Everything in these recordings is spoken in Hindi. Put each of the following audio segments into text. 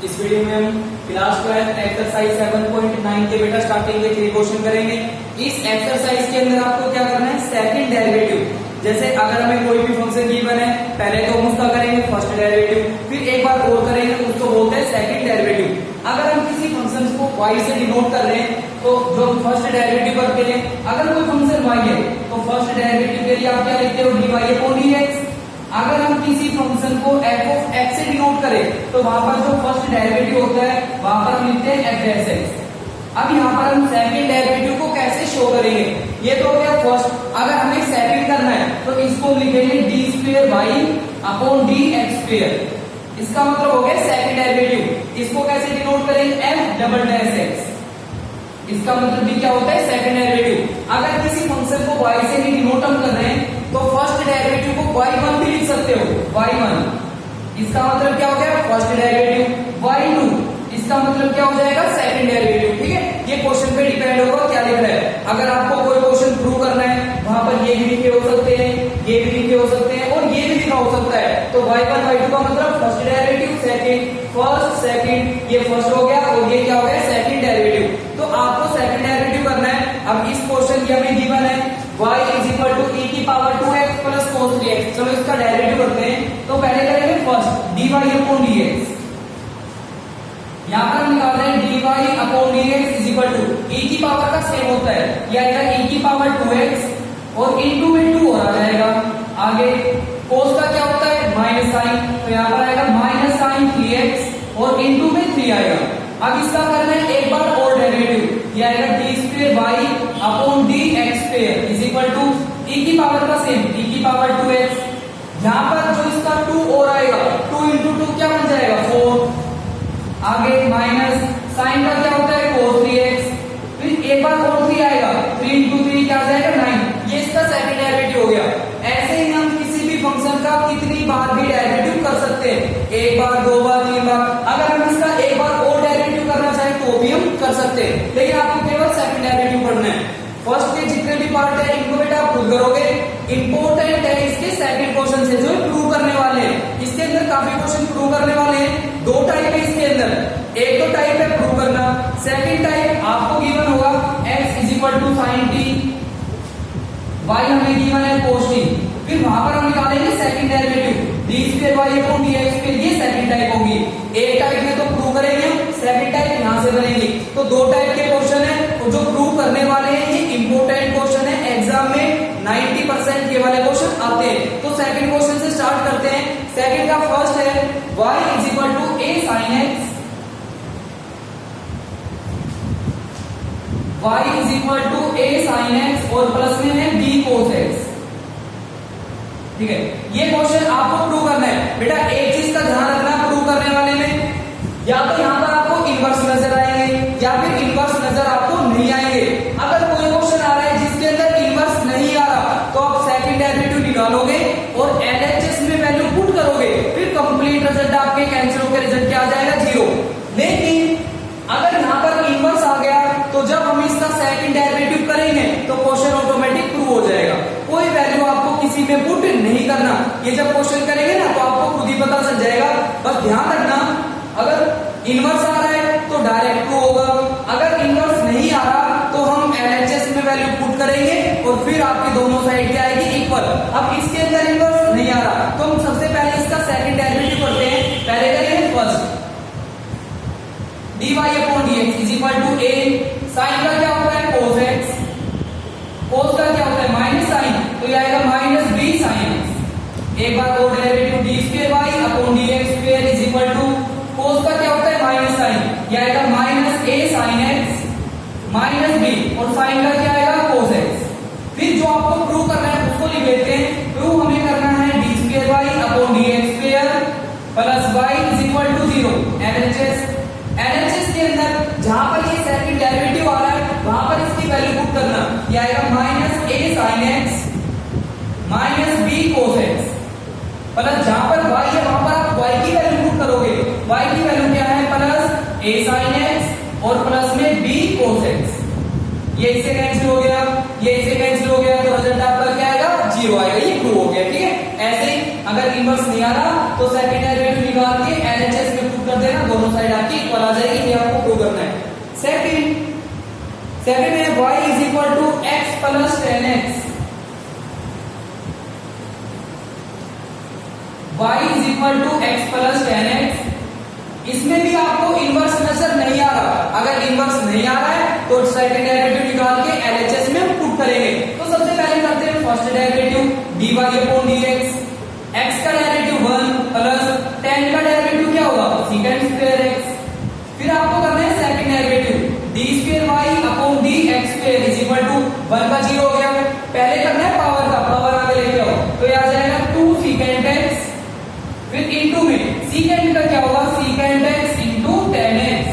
इस वीडियो में हम क्लास 12 एक्सरसाइज 7.9 के बेटा स्टार्टिंग के 3 क्वेश्चन करेंगे। इस एक्सरसाइज के अंदर आपको क्या करना है, सेकंड डेरिवेटिव। जैसे अगर हमें कोई भी फंक्शन गिवन है, पहले तो हम उसका करेंगे फर्स्ट डेरिवेटिव, फिर एक बार और करेंगे, उसको बोलते हैं सेकंड डेरिवेटिव। अगर हम किसी फंक्शन को y से डिनोट कर रहे हैं तो जो फर्स्ट डेरिवेटिव करते हैं, अगर कोई फंक्शन y है तो फर्स्ट डेरिवेटिव के लिए आप क्या लिखते हो, dy/dx। अगर हम किसी फंक्शन को f of x से डिनोट करें तो वहां पर जो फर्स्ट डेरिवेटिव होता है वहां पर हम लिखते हैं f(x). अब यहाँ पर हम सेकंड डेरिवेटिव को कैसे शो करेंगे, ये तो हो गया फर्स्ट। अगर हमें सेकंड करना है तो इसको लिखेंगे d²y/dx²। इसका मतलब हो गया सेकंड डेरिवेटिव। इसको कैसे डिनोट करेंगे, f"(x)। इसका मतलब भी क्या होता है, सेकंड डेरिवेटिव। अगर किसी फंक्शन को y से ही डिनोट हम कर रहे हैं तो फर्स्ट डेरिवेटिव को y1 भी लिख सकते हो, y1। इसका मतलब क्या हो गया, फर्स्ट डेरिवेटिव। y2 इसका मतलब क्या हो जाएगा, सेकंड डेरिवेटिव। ठीक है, ये क्वेश्चन पे डिपेंड होगा क्या लिख रहा है। अगर आपको कोई क्वेश्चन प्रूव करना है, वहां पर ये भी लिखे हो सकते हैं, ये भी लिखे हो सकते हैं और ये भी लिखा हो सकता है। तो y1 y2 का मतलब first derivative, second, first second, ये फर्स्ट हो गया और ये क्या हो गया, सेकंड डेरिवेटिव। तो आपको सेकंड डेरिवेटिव करना है। अब इस क्वेश्चन की हमें गिवन है y e⁻²x + cos 3x। चलो इसका डेरिवेटिव करते हैं। तो पहले करेंगे फर्स्ट dy/dx। यहाँ पर हम निकाल रहे हैं dy/dx e की पावर का सेम होता है, ये आएगा e⁻²x और इनटू में 2 और आ जाएगा। आगे cos का क्या होता है, माइनस साइन, तो यहाँ पर आएगा -sin 3x और इनटू में 3 आएगा। अब इसका करना है एक बार और डेरिवेटिव, ये आएगा d²y/dx² e की पावर का सेम e⁻²x। यहाँ पर जो इसका 2 और आएगा, 2 इंटू 2 क्या बन जाएगा, 4। आगे माइनस साइन का क्या होता है, cos 3x, फिर एक बार और 3 आएगा, 3 इंटू 3 क्या आ जाएगा, 9। ये इसका सेकंड डेरिवेटिव हो गया। ऐसे ही हम किसी भी फंक्शन का कितनी बार भी डेरिवेटिव कर सकते हैं, एक बार, 2 बार, 3 बार। अगर हम इसका एक बार और डेरिवेटिव करना चाहें तो भी हम कर सकते हैं, लेकिन आपको केवल सेकंड डेरिवेटिव पढ़ना है। फर्स्ट के जितने भी पार्ट है इनको बेटा आप खुद करोगे। इंपॉर्टेंट है इसके सेकंड क्वेश्चन से जो प्रूव करने वाले हैं। इसके अंदर काफी क्वेश्चन प्रूव करने वाले हैं। 2 टाइप है इसके अंदर, एक तो टाइप है प्रूव करना, सेकंड टाइप आपको गिवन होगा x sin t, y हमें गिवन है cos t। फिर वहां पर हम निकालेंगे सेकंड डेरिवेटिव d²y/dx। ये सेकंड टाइप होगी। एक टाइप में तो प्रूव करेंगे, सेकंड टाइप यहां से बनेगी। तो 2 टाइप के क्वेश्चन है और जो प्रूव करने वाले हैं ये इंपॉर्टेंट क्वेश्चन है। एग्जाम में 90% के वाले क्वेश्चन आते हैं। तो सेकंड क्वेश्चन से स्टार्ट करते हैं। सेकंड का फर्स्ट है y a sin x, y a sin x और प्लस में है b cos x। ठीक है, ये क्वेश्चन आपको प्रूव करना है। बेटा एक चीज का ध्यान रखना प्रूव करने वाले में, या तो यहाँ पर आपको इनवर्स नजर आएंगे या फिर इनवर्स नजर आपको नहीं आएंगे। अगर कोई क्वेश्चन आ रहा है जिसके अंदर इनवर्स नहीं आ रहा तो आप सेकंड डेरिवेटिव निकालोगे और LHS में वैल्यू पुट करोगे, फिर कंप्लीट रिजल्ट आपके कैंसिल होकर रिजल्ट क्या आ जाएगा, 0। लेकिन अगर यहाँ पर इनवर्स आ गया तो जब हम इसका सेकंड डेरिवेटिव करेंगे तो क्वेश्चन ऑटोमेटिक प्रूव हो जाएगा। कोई वैल्यू आपको किसी में पुट नहीं करना। ये जब क्वेश्चन करेंगे ना तो आपको खुद ही पता चल जाएगा। बस ध्यान रखना, अगर इनवर्स आ रहा है तो डायरेक्ट प्रूव होगा, अगर इनवर्स नहीं आ रहा तो हम LHS में वैल्यू पुट करेंगे और फिर आपकी दोनों साइड क्या आएगी, इक्वल। अब इसके अंदर इनवर्स नहीं आ रहा तो हम सबसे पहले इसका सेकंड डेरिवेटिव करते हैं। पहले करेंगे फर्स्ट dy/dx a, साइन का क्या होता है, cos x, cos का क्या होता है, माइनस साइन, तो ये आएगा -b sin x। एक बार और डेरिवेटिव d²y/dx² cos का क्या होता है, माइनस साइन, ये आएगा -a sin x -b और साइन का क्या आएगा, cos x। फिर जो आपको प्रूव करना है उसको लिख देते हैं। प्रूव हमें करना है d²y/dx² प्लस y 0। LHS के अंदर जहां पर ये सेकंड डेरिवेटिव आ रहा है वहां पर इसकी वैल्यू पुट करना, ये आएगा -a sin x -b cos x plus जहां पर y है वहां पर आप y की वैल्यू पुट करोगे। y की वैल्यू क्या है, प्लस a sin x और प्लस में b cos x। ये इससे कैंसिल हो गया, ये इससे कैंसिल हो गया, तो रिजल्ट आपका क्या आएगा, 0 आएगा। ये प्रूव हो गया। ठीक है, ऐसे ही अगर इनवर्स नहीं आ रहा तो सेकंड डेरिवेटिव निकाल के एलएचएस में पुट कर देना, दोनों साइड आपकी इक्वल आ जाएगी, ये आपको प्रूव करना है। सेकंड है y is equal to x plus 10x, y is equal to x plus 10x। इसमें भी आपको इनवर्स नजर नहीं आ रहा, अगर इनवर्स नहीं आ रहा है तो सेकंड डेरिवेटिव निकाल के एलएचएस में पुट करेंगे। तो सबसे पहले करते हैं first derivative dy upon dx, x का डेरिवेटिव 1 प्लस 10 का डेरिवेटिव क्या होगा सेकंड स्क्वायर x। फिर आपको करना है second derivative d square y upon dx square is equal to 1 का 0 हो गया। पहले करना है पावर का, पावर आगे लेके आओ तो ये आ जाएगा 2 सेकंड x, फिर इनटू में सेकंड का क्या होगा सेकंड x इनटू 10x,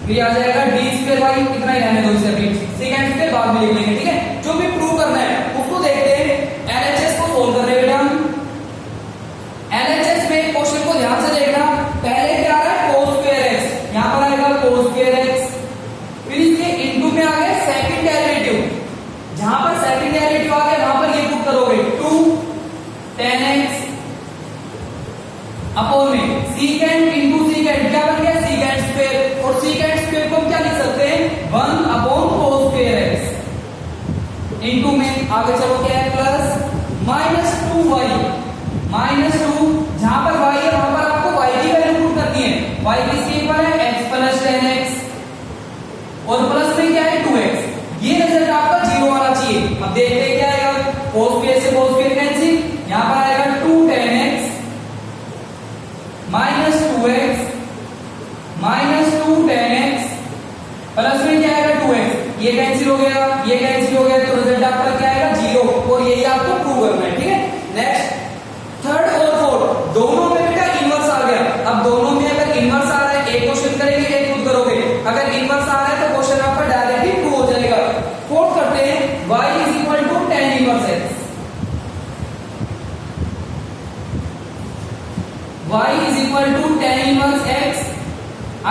फिर आ जाएगा d स्क्वायर y, इतना ही रहने दो इसे, अभी सेकंड स्क्वायर बाद में लिख लेंगे, ठीक है। जो भी प्रूव करना है उसको देखते हैं। एलएचएस को सोल्व कर रहे बेटा, एलएचएस में क्वेश्चन को ध्यान से देखना। पहले क्या आ रहा है cos स्क्वायर x, यहां पर आएगा cos स्क्वायर x, फिर इसके इनटू में आ गया सेकंड डेरिवेटिव, जहां पर सेकंड डेरिवेटिव आ गया वहां पर ये पुट करोगे 2 10x अपॉन में सेकंड इनटू सेकंड क्या बन गया सेकंड स्क्वायर, और सेकंड स्क्वायर को हम क्या लिख सकते हैं 1 upon cos square x into में आगे चलो क्या है प्लस माइनस 2y माइनस 2, जहां पर y है वहां पर आपको y की वैल्यू पुट करनी है, y किसके इक्वल है x प्लस 10x, और प्लस में क्या है 2x, ये रिजल्ट आपका 0 आना चाहिए। अब देखते हैं क्या आएगा, cos स्क्वायर से cos स्क्वायर कैंसिल, यहां पर आएगा 2 10x minus 2x minus 2 10x, plus में क्या आएगा 2x, ये कैंसिल हो गया, ये कैंसिल हो गया, तो रिजल्ट आपका क्या आएगा 0, और यही आपको प्रूव करना है, ठीक है। नेक्स्ट थर्ड और फोर्थ दोनों में बेटा इनवर्स आ गया। अब दोनों में अगर इनवर्स आ रहा है एक क्वेश्चन करेंगे एक खुद करोगे, अगर इनवर्स आ रहा है तो क्वेश्चन आपका डायरेक्टली प्रूव हो जाएगा। फोर्थ करते हैं y is equal to 10 inverse x, y is equal to 10 inverse x।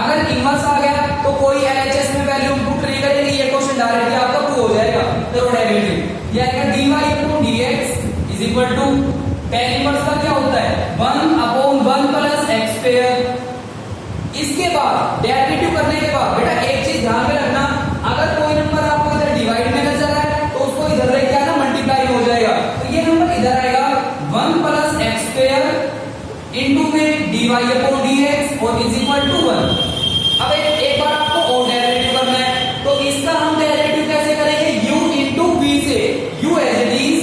अगर इनवर्स आ गया तो कोई एलएचएस में वैल्यू पुट नहीं करेंगे, ये क्वेश्चन डायरेक्टली आपका प्रूव हो जाएगा। तो डेरिवेटिव ये आएगा dy upon dx is equal to 10 inverse का क्या होता है 1 अपॉन 1 प्लस x स्क्वायर। इसके बाद डेरिवेटिव करने के बाद बेटा एक चीज ध्यान में रखना, अगर कोई नंबर आपको इधर डिवाइड में नजर आए तो उसको इधर लेके आना मल्टीप्लाई हो जाएगा, तो ये नंबर इधर आएगा 1 प्लस x स्क्वायर इनटू में dy अपॉन dx और इज इक्वल टू 1। अब एक बार आपको और डेरिवेटिव करना है, तो इसका हम डेरिवेटिव कैसे करेंगे u इनटू v से, u as it is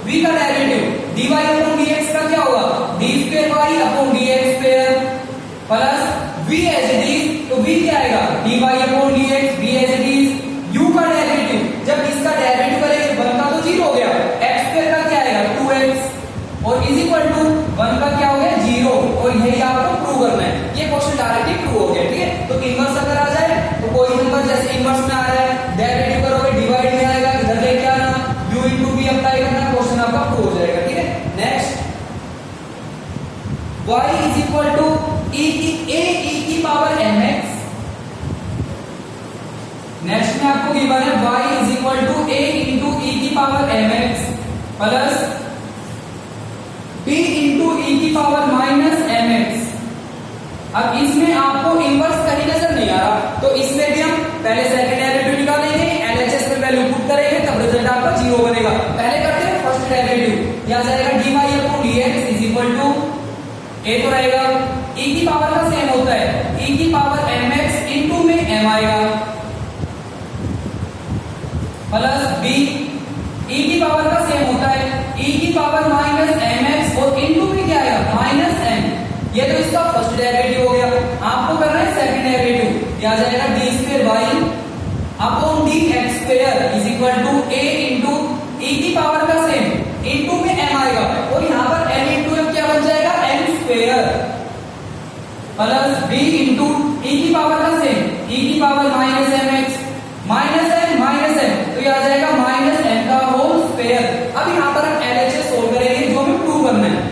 v का डेरिवेटिव dy अपॉन dx का क्या होगा d square y upon dx square plus v as it is, तो v क्या आएगा dy upon dx, v as it is u का डेरिवेटिव, जब इसका डेरिवेटिव करेंगे 1 का तो 0 हो गया, x स्क्वायर का क्या आएगा 2x और इज इक्वल टू 1 का क्या हो गया 0, और यही आपको प्रूव करना है। ये क्वेश्चन डायरेक्टली प्रूव हो गया, ठीक है। तो इनवर्स अगर आ जाए तो कोई नंबर जैसे इनवर्स में आ रहा है डेरिवेटिव करोगे डिवाइड में आएगा, इधर लेके आना u इनटू v अप्लाई करना, क्वेश्चन आपका प्रूव हो जाएगा, ठीक है। Next y is equal to e की पावर mx। नेक्स्ट में आपको गिवन है y is equal to a into e की power mx plus b into e की पावर माइनस mx। अब इसमें आपको इनवर्स कहीं नजर नहीं आ रहा, तो इसमें भी हम पहले सेकंड डेरिवेटिव निकालेंगे, एलएचएस में वैल्यू पुट करेंगे, तब रिजल्ट आपका 0 बनेगा। पहले करते हैं फर्स्ट डेरिवेटिव, यहां जाएगा dy upon dx is equal to a तो रहेगा e की पावर का सेम होता है e की पावर mx इनटू में m आएगा प्लस b e की पावर का सेम होता है e की पावर माइनस mx और इनटू में क्या आएगा माइनस m। ये तो इसका फर्स्ट डेरिवेटिव हो गया। आपको करना है सेकंड डेरिवेटिव, यहां जाएगा d square y upon dx square is equal to a into e की पावर का सेम इनटू में m आएगा, और यहां पर m इनटू m क्या बन जाएगा m square plus b into e की पावर का सेम e की power minus mx minus m, तो ये आ जाएगा माइनस m का होल स्क्वायर। अब यहां पर हम एलएचएस सोल्व करेंगे, जो हमें प्रूव करना है।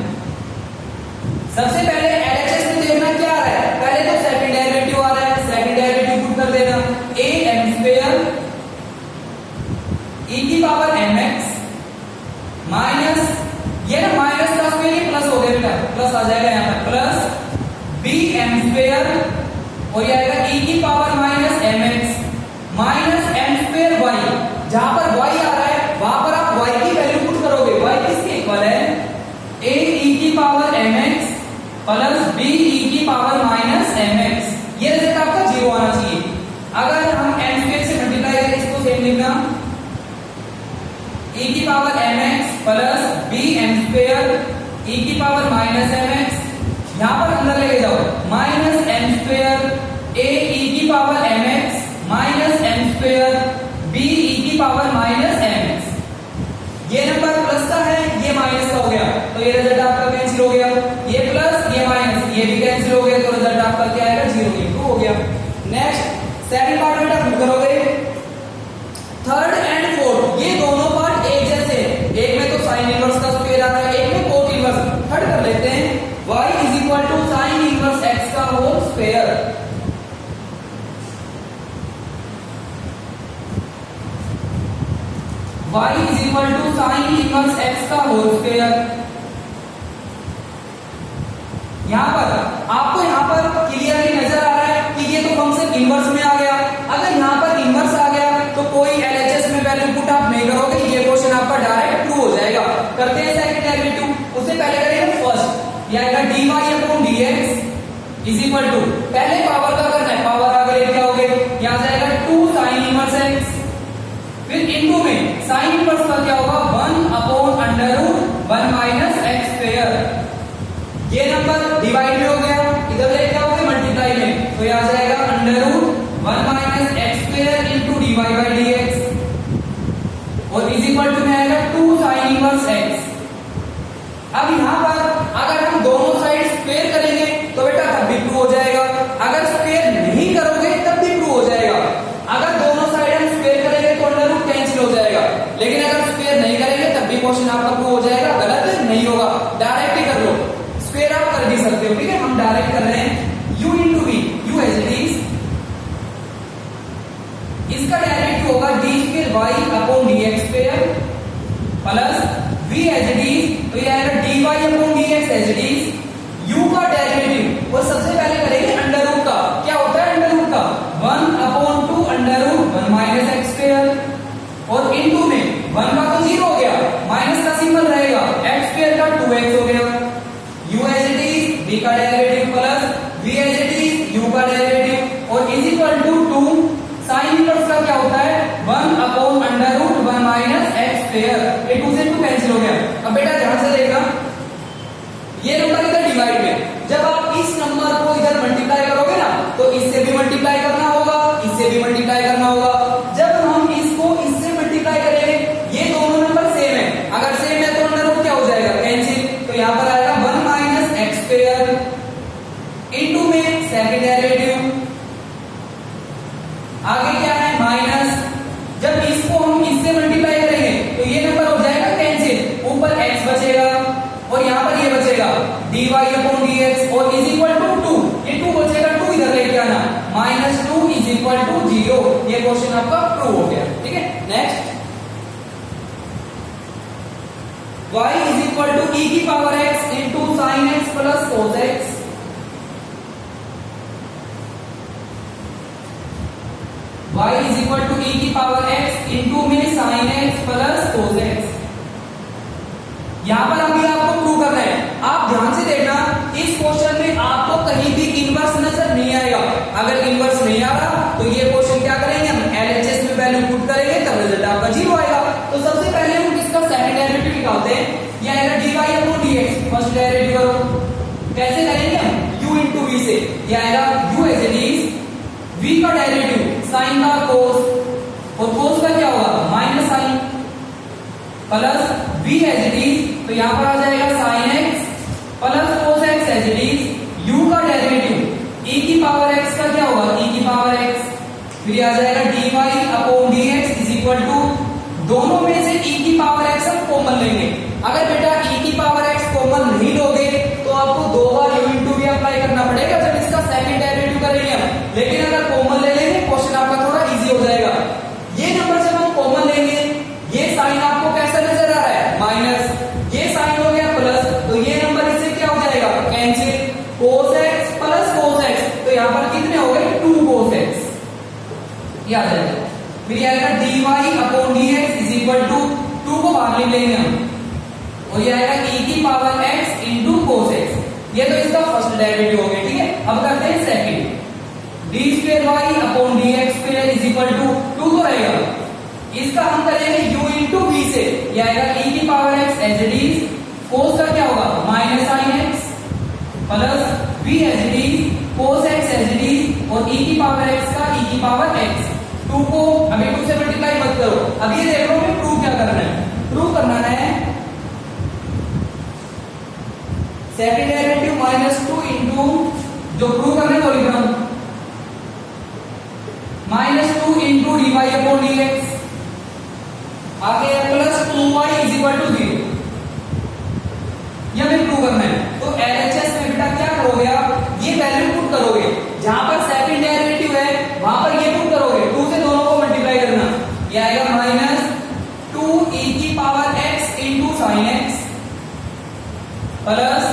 सबसे पहले एलएचएस में देखना क्या आ रहा है, पहले तो सेकंड डेरिवेटिव आ रहा है, सेकंड डेरिवेटिव पुट कर देना a m स्क्वायर e की पावर mx माइनस आ जाएगा यहाँ पर प्लस बी एम स्क्वायर और ये आएगा e की power minus M X minus M square Y. जहां पर y आ रहा है वहां पर आप y की वैल्यू पुट करोगे। y किसके इक्वल है a e की power mx plus b e की पावर माइनस mx। ये रिजल्ट आपका 0 आना चाहिए। अगर हम m स्क्वायर से मल्टीप्लाई करें इसको सेम लिखना e की power mx plus b m square e की पावर माइनस mx। यहां पर अंदर लेके जाओ minus m square a e की power mx minus m square b e की पावर माइनस mx। ये नंबर प्लस का है ये माइनस का हो गया तो ये रिजल्ट आपका कैंसिल हो गया। ये प्लस ये माइनस ये भी कैंसिल हो गया तो रिजल्ट आपका क्या आएगा 0 इंटू हो गया। नेक्स्ट सेकंड पार्ट बेटा हम करोगे थर्ड एंड फोर्थ। ये दोनों पार्ट एक जैसे एक में तो साइन इनवर्स का स्क्वायर आ रहा है एक में कोट इनवर्स। थर्ड कर लेते हैं y is equal to sine inverse x का whole square. y is equal to sine inverse x का होल स्क्वायर। यहां पर आपको यहां पर क्लियरली नजर आ रहा है कि ये तो फंक्शन इनवर्स में आ गया। अगर यहां पर इनवर्स आ गया तो कोई एलएचएस में वैल्यू पुट आप नहीं करोगे। ये क्वेश्चन आपका डायरेक्ट ट्रू हो जाएगा। करते हैं सेकंड डेरिवेटिव। उससे पहले करेंगे फर्स्ट ये आएगा dy upon dx is equal to पहले पावर का करना है पावर आगे क्या हो गए यहां जाएगा 2 साइन इनवर्स x फिर इनटू में साइन इनवर्स का क्या होगा 1 upon under root 1 minus x square. ये नंबर डिवाइड में हो गया इधर ले क्या हो गया मल्टीप्लाई में तो ये आ जाएगा under root 1 minus x square into dy by dx और इज इक्वल टू में आएगा 2 साइन इनवर्स x। अब यहां पर अगर हम दोनों साइड स्क्वायर करेंगे तो बेटा तब भी ट्रू हो जाएगा। अगर स्क्वायर नहीं करोगे तब भी ट्रू हो जाएगा। अगर दोनों साइड हम स्क्वायर करेंगे तो अंडर रूट कैंसिल हो जाएगा लेकिन अगर स्क्वायर नहीं करेंगे तब भी क्वेश्चन आपका ट्रू हो जाएगा। गलत नहीं होगा डायरेक्ट ही कर लो। स्क्वायर आप कर भी सकते हो ठीक है। हम डायरेक्ट कर रहे हैं u into v u as it is. इसका डायरेक्ट होगा d square y upon dx square plus v as it is तो ये आएगा dy upon dx as it is. u का डेरिवेटिव और सबसे पहले करेंगे अंडर रूट का। क्या होता है अंडर रूट का 1 upon 2 under root 1 minus x square और इनटू में 1 का तो 0 हो गया माइनस का सिंबल रहेगा x स्क्वायर का 2x हो गया। u as it is v का derivative plus v as it is u का डेरिवेटिव और is equal to 2 sine inverse का क्या होता है 1 upon under root 1 minus x square. ये 2 से 2 कैंसिल हो गया। अब बेटा ध्यान से देखना ये नंबर इधर डिवाइड में जब आप इस नंबर को इधर मल्टीप्लाई करोगे ना तो इससे भी मल्टीप्लाई करना होगा इससे भी मल्टीप्लाई करना होगा। जब हम इसको इससे मल्टीप्लाई करेंगे ये दोनों नंबर सेम है। अगर सेम है तो अंडर रूट क्या हो जाएगा कैंसिल तो यहां पर आएगा 1 माइनस x स्क्वायर इनटू में सेकंड डेरिवेटिव आगे क्या है माइनस। जब इसको हम इससे मल्टीप्लाई करेंगे तो ये नंबर हो जाएगा कैंसिल ऊपर x बचेगा और यहां पर ये बचेगा dy अपॉन dx और इज इक्वल टू 2 ये 2 बचेगा 2 इधर लेके आना माइनस 2 इज इक्वल टू 0। ये क्वेश्चन आपका ट्रू हो गया ठीक है। Next y is equal to e की power x into sin x plus cos x। y is equal to e की पावर x इनटू में sin x plus cos x। यहां पर अभी आपको प्रूव करना है। आप ध्यान से देखना इस क्वेश्चन में आपको कहीं भी इनवर्स नजर नहीं आएगा। अगर इनवर्स नहीं आ रहा तो ये क्वेश्चन क्या करेंगे हम एलएचएस में वैल्यू पुट करेंगे तब रिजल्ट आपका 0 आएगा। तो सबसे पहले हम इसका सेकंड डेरिवेटिव निकालते हैं। ये आएगा dy upon dx first derivative करो कैसे करेंगे हम u इंटू v से। ये आएगा u as it is v का डेरिवेटिव साइन का cos और cos का क्या होगा minus sine plus v as it is तो यहां पर आ जाएगा sin x plus cos x as it is u का डेरिवेटिव e की पावर x का क्या होगा e की पावर x फिर आ जाएगा dy upon dx is equal to दोनों में से e की पावर x हम कॉमन लेंगे। अगर बेटा e की पावर x कॉमन नहीं लोगे तो आपको दो बार u इंटू v अप्लाई करना पड़ेगा जब इसका सेकंड डेरिवेटिव करेंगे हम। लेकिन अगर कॉमन ले लेंगे क्वेश्चन आपका थोड़ा इजी हो जाएगा। ये नंबर जब हम कॉमन लेंगे ये साइन आपको कैसा नजर आ रहा है माइनस ये साइन हो गया ये आ जाएगा। फिर ये आएगा dy upon dx is equal to 2 को बाहर ले लेंगे हम, और ये आएगा e की power x into cos x। ये तो इसका फर्स्ट डेरिवेटिव हो गया, ठीक है। अब करते हैं second, d square y upon dx square is equal to 2 तो रहेगा, इसका हम करेंगे u इंटू v से, ये आएगा e की power x as it is, cos का क्या होगा minus sin x plus v as it is, cos x as it is, और e की पावर x का e की पावर x। 2 को अभी 2 से मल्टीप्लाई मत करो, अब ये देख लो कि प्रूव क्या करना है। प्रूव करना है सेकंड डेरिवेटिव माइनस 2 इंटू, जो प्रूव करना है वो लिख रहा हूं, minus 2 into dy upon dx, आगे plus 2y is equal to 0। यह हमें प्रूव करना है। तो LHS में बेटा क्या करोगे आप, ये वैल्यू पुट करोगे, जहां पर सेकंड डेरिवेटिव है वहां पर ये पुट करोगे, 2 से दोनों को मल्टीप्लाई करना, ये आएगा माइनस 2 e की power x into sine x plus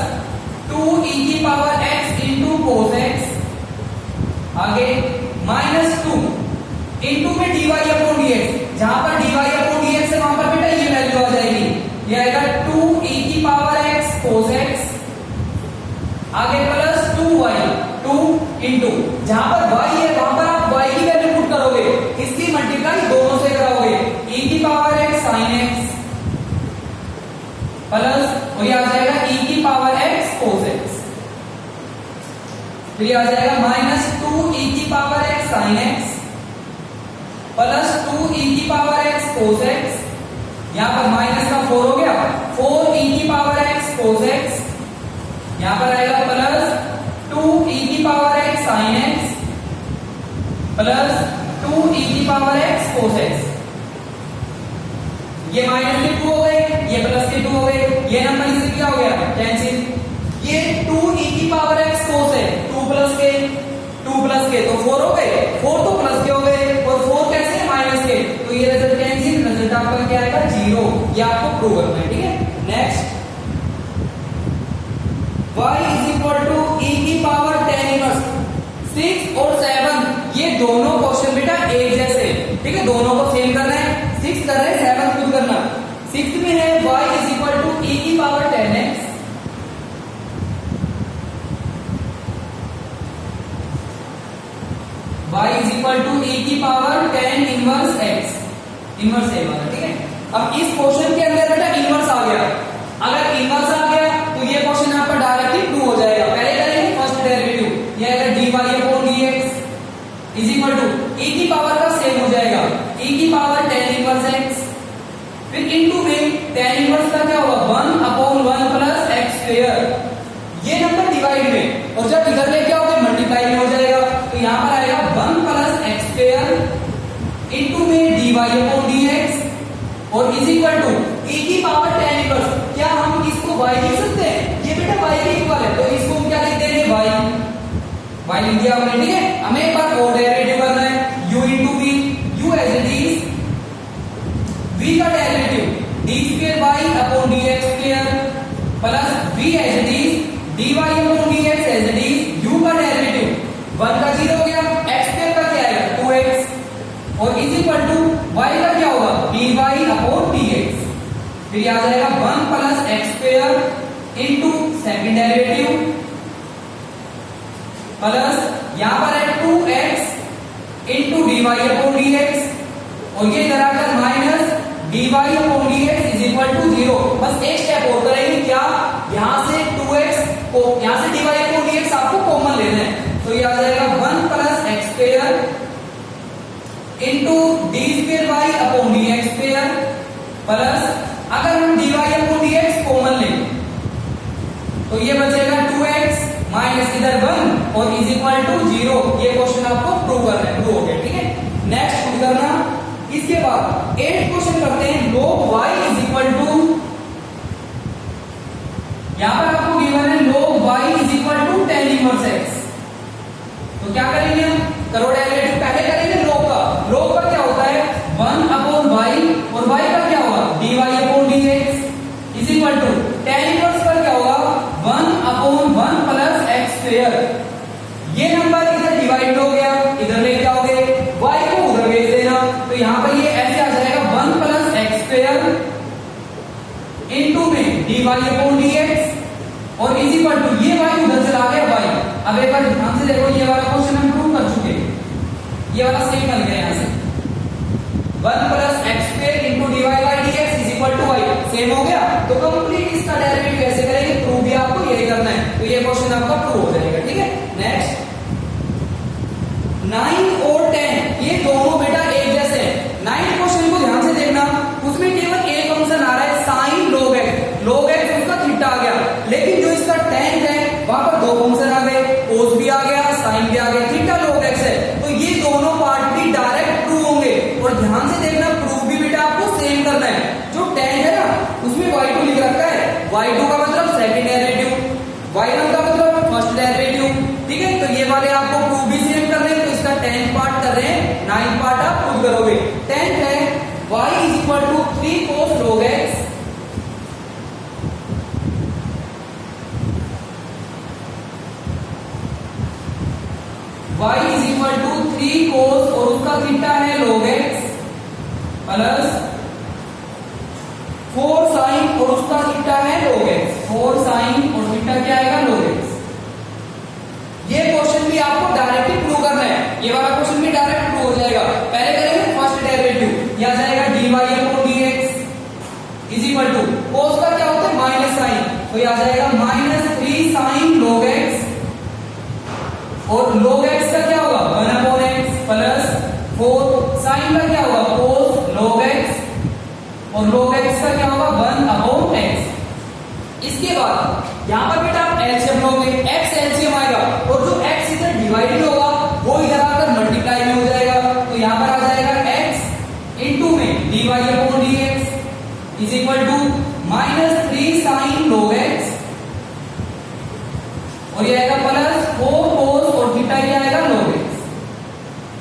2 e की power x into cos x, आगे माइनस 2 इंटू में dy अपॉन dx, जहां पर dy अपॉन dx है वहां पर बेटा ये वैल्यू आ जाएगी, ये आएगा 2 e की पावर x कोस x, आगे प्लस 2y 2 इंटू, जहां पर y है वहां पर आप y की वैल्यू पुट करोगे, इसकी मल्टीप्लाई दोनों से कराओगे, e की power x sin x plus, और ये आ जाएगा e की पावर x cos x, फिर ये आ जाएगा माइनस 2 e की power x sin x plus 2 e की पावर x cos x, यहां पर माइनस का 4 हो गया, 4 e की पावर x cos x, यहां पर आएगा प्लस 2 e की power x sin x plus 2 e की पावर x cos x। ये माइनस के 2 हो गए, ये प्लस के 2 हो गए, ये नंबर इससे क्या हो गया कैंसिल। ये 2 e की पावर x cos है, 2 प्लस के तो 4 हो गए, 4 तो प्लस के हो गए, और 4 कैसे है माइनस के, तो ये रिजल्ट कैंसिल, रिजल्ट आपका क्या आएगा 0। ये आपको प्रूव करना है, ठीक है। Next y is equal to e की पावर 10 इनवर्स 6 और 7, ये दोनों क्वेश्चन बेटा एक जैसे, ठीक है, दोनों को सेम करना है, 6 कर रहे हैं 7 खुद करना। 6 में है y is equal to e की power 10x y is equal to e की पावर 10 इनवर्स x, इनवर्स है वाला, ठीक है। अब इस क्वेश्चन के अंदर बेटा इनवर्स आ गया, अगर इनवर्स आ गया तो ये क्वेश्चन आपका डायरेक्टली प्रूव हो जाएगा। पहले करेंगे फर्स्ट डेरिवेटिव, ये आएगा dy upon dx is equal to e की पावर का सेम हो जाएगा, e की पावर 10 इनवर्स x, फिर इनटू में 10 इनवर्स का क्या होगा 1 अपॉन 1 प्लस x स्क्वायर, ये नंबर डिवाइड में, और जब इधर लेके आओगे मल्टीप्लाई में हो जाएगा, तो यहां पर आएगा 1 प्लस x स्क्वायर इनटू में dy अपॉन dx, और इज इक्वल टू e की पावर 10 इनवर्स। क्या हम इसको y लिख सकते हैं, ये बेटा y के इक्वल है, तो इसको हम क्या लिख देंगे y लिख दिया हमने, ठीक है। हमें एक बार और डेरिवेटिव करना है, u into v, u as it is, v का derivative d square y upon dx square plus v as it is dy upon dx as it is, u का डेरिवेटिव 1 का 0 हो गया, x स्क्वायर का क्या आएगा 2x, और इज इक्वल टू y का क्या होगा dy अपॉन dx, फिर आ जाएगा 1 plus x square into second derivative plus यहां पर है 2x into dy upon dx, और ये इधर आकर minus dy upon dx is equal to 0। बस एक स्टेप और करेंगे, क्या यहां से 2x को यहां से dy अपॉन dx आपको कॉमन लेना है, तो ये आ जाएगा 1 plus x square into d square y upon dx square plus, अगर हम dy अपॉन dx कॉमन लें तो ये बचेगा 2x माइनस इधर 1 और इज इक्वल टू 0। ये क्वेश्चन आपको प्रूव करना है, प्रूव हो गया, ठीक है। नेक्स्ट प्रूव करना, इसके बाद 8 क्वेश्चन करते हैं, log y is equal to, यहां पर आपको गिवन है log y is equal to 10 inverse x, तो क्या करेंगे हम, करो डेरिवेटिव, पहले करेंगे log का क्या होता है 1 अपॉन y, और y का क्या होगा dy upon dx is equal to 10 inverse का क्या होगा 1 अपॉन 1 प्लस x स्क्वायर। ये नंबर इधर डिवाइड हो गया, इधर लेके आओगे y को उधर dx और इज इक्वल टू ये y उधर से आ गया y। अब एक बार ध्यान से देखो, ये वाला क्वेश्चन हम प्रूव कर चुके हैं, ये वाला सेम बन गया यहाँ से 1 plus x square into d y by d x is equal to y, same हो गया। तो कंप्लीट इसका डेरिवेटिव कैसे करेंगे, प्रूव भी आपको यही करना है, तो ये क्वेश्चन आपका प्रूव हो जाएगा। ठीक है, नेक्स्ट 9 और 10 ये दोनों बेटा एक जैसे हैं। 9 क्वेश्चन को ध्यान से देखना, उसमें केवल एक फंक्शन आ रहा है साइन log x उसका थीटा आ गया, लेकिन जो इसका tan है वहां पर दो फंक्शन आ गए, cos भी आ गया, sin भी आ गया, थीटा log x है। तो ये दोनों पार्ट भी डायरेक्ट प्रूव होंगे। और ध्यान से देखना, प्रूव भी बेटा आपको सेम करना है। जो tan है ना उसमें y2 लिख रखा है, y2 का मतलब सेकंड डेरिवेटिव, y1 का मतलब फर्स्ट डेरिवेटिव। ठीक है, तो ये वाले आपको प्रूव भी सेम कर रहे हैं, तो इसका 10 पार्ट कर रहे हैं, 9 पार्ट आप प्रूव करोगे। 10 है y is equal to 3 cos log x y is equal to 3 cos और उसका थीटा है log x प्लस 4 sin और उसका थीटा है log x, 4 sin और थीटा क्या आएगा log x। ये क्वेश्चन भी आपको डायरेक्ट ही प्रूव करना है, ये वाला क्वेश्चन भी डायरेक्ट प्रूव हो जाएगा। पहले करेंगे फर्स्ट डेरिवेटिव, यहां जाएगा dy dx is equal to cos का क्या होता है माइनस साइन, तो यहां जाएगा -3 sin log x और log x का क्या होगा 1/x प्लस 4 sin का क्या होगा cos log x और log x का क्या होगा 1/x। इसके बाद यहां पर बेटा आप एलसीएम लोगे, x एलसीएम आएगा और जो x इधर डिवाइडेड होगा वो इधर आकर मल्टीप्लाई में हो जाएगा, तो यहां पर आ जाएगा x इनटू में dy/dx is equal to -3 sin log x और ये आएगा प्लस 4 cos और थीटा क्या आएगा log x।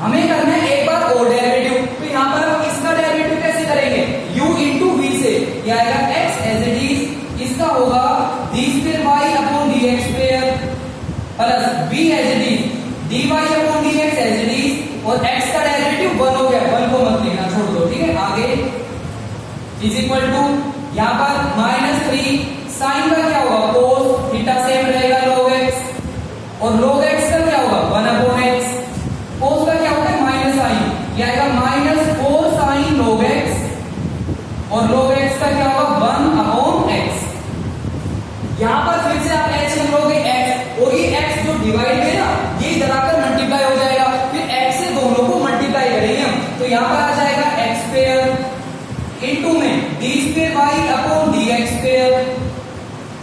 हमें करना है एक बार और डेरिवेटिव, तो यहां पर हम इसका डेरिवेटिव कैसे करेंगे, u इनटू v से, ये आएगा x एज इट इज, इसका होगा d square y upon dx square plus v as it is dy upon dx as it is और x का डेरिवेटिव 1 हो गया, 1 को मत लिखना, छोड़ दो। ठीक है, आगे इज इक्वल टू यहां पर -3 sin का क्या होगा cos, थीटा सेम रहेगा log x और log x का क्या होगा 1/x, cos का क्या होता है माइनस sin, ये आएगा -4 sin log x और log x का क्या होगा 1/x। यहां पर फिर से आप एलसीएम लोगे x और ये x जो डिवाइड है ना ये इधर आकर मल्टीप्लाई हो जाएगा, फिर x से दोनों को मल्टीप्लाई करेंगे हम, तो यहां पर आ जाएगा x स्क्वायर इनटू में d square y upon dx square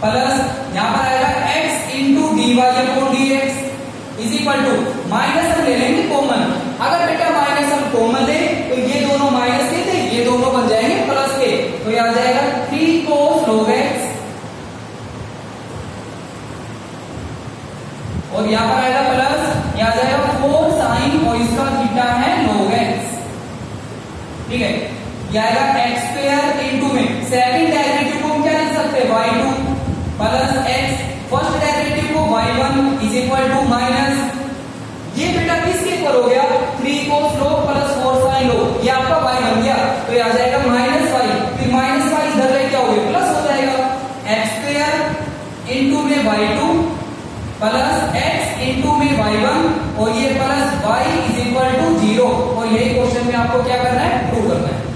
plus यहां पर आएगा x into dy upon dx is equal to minus हम ले लेंगे कॉमन। अगर बेटा माइनस हम कॉमन ले तो ये दोनों माइनस के थे, ये दोनों बन जाएंगे प्लस के, तो ये आ जाएगा 3 cos log x और यहां पर आएगा प्लस, यहां जाएगा 4 sin और इसका थीटा है log x। ठीक है, यह आएगा x स्क्वायर इनटू में सेकंड डेरिवेटिव को हम क्या लिख सकते हैं y2 plus x, first derivative को y1 is equal to minus, ये बेटा किसके ऊपर हो गया 3 cos log plus 4 sin log, ये आपका y बन गया, तो ये आ जाएगा -y, फिर -y इधर लेके आओगे प्लस हो जाएगा x स्क्वायर इनटू में y2 प्लस x इनटू में y1 और ये plus y is equal to 0 और यही क्वेश्चन में आपको क्या करना है प्रूव करना है।